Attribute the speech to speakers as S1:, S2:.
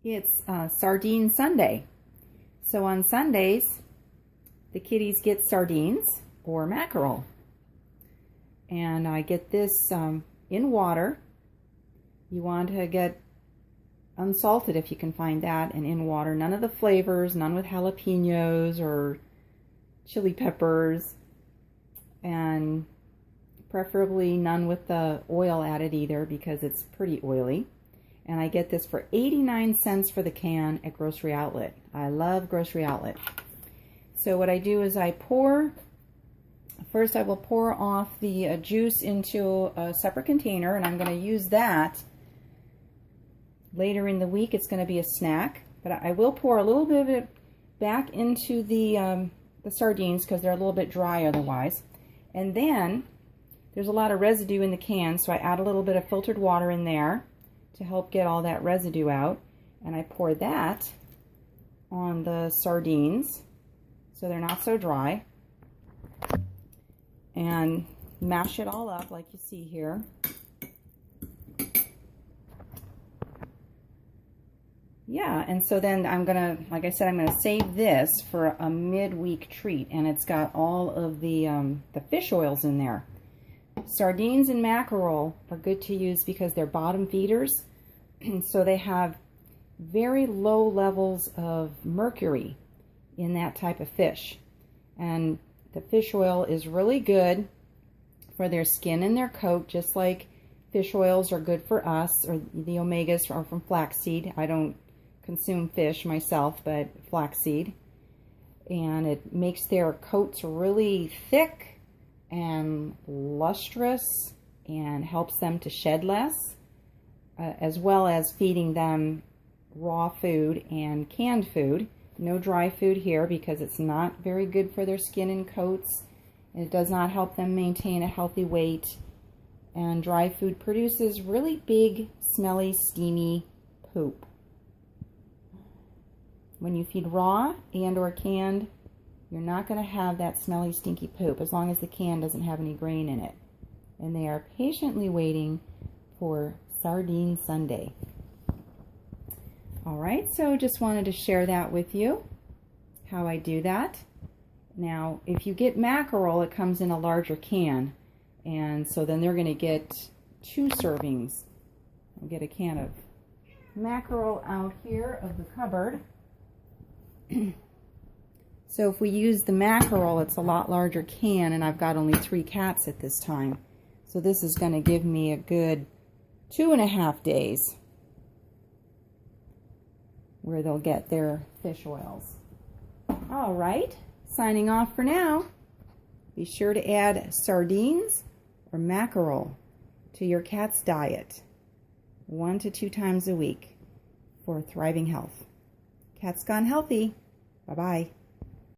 S1: It's Sardine Sunday. So on Sundays, the kitties get sardines or mackerel. And I get this in water. You want to get unsalted if you can find that, and in water. None of the flavors, none with jalapenos or chili peppers, and preferably none with the oil added either, because it's pretty oily. And I get this for 89 cents for the can at Grocery Outlet. I love Grocery Outlet. So what I do is first I will pour off the juice into a separate container, and I'm going to use that later in the week. It's going to be a snack, but I will pour a little bit of it back into the sardines because they're a little bit dry otherwise. And then there's a lot of residue in the can, so I add a little bit of filtered water in there to help get all that residue out, and I pour that on the sardines so they're not so dry, and mash it all up like you see here. Yeah, and so then I'm gonna, like I said, I'm gonna save this for a midweek treat, and it's got all of the fish oils in there. Sardines and mackerel are good to use because they're bottom feeders, so they have very low levels of mercury in that type of fish. And the fish oil is really good for their skin and their coat, just like fish oils are good for us, or the omegas are from flaxseed. I don't consume fish myself, but flaxseed. And it makes their coats really thick and lustrous and helps them to shed less, as well as feeding them raw food and canned food. No dry food here because it's not very good for their skin and coats. It does not help them maintain a healthy weight. And dry food produces really big, smelly, steamy poop. When you feed raw and or canned, you're not going to have that smelly, stinky poop, as long as the can doesn't have any grain in it. And they are patiently waiting for Sardine Sunday. All right, so just wanted to share that with you, how I do that. Now, if you get mackerel, it comes in a larger can, and so then they're going to get 2 servings. I'll get a can of mackerel out here of the cupboard. So if we use the mackerel, it's a lot larger can, and I've got only 3 cats at this time. So this is going to give me a good 2.5 days where they'll get their fish oils. All right, signing off for now. Be sure to add sardines or mackerel to your cat's diet 1 to 2 times a week for thriving health. Cats Gone Healthy. Bye-bye.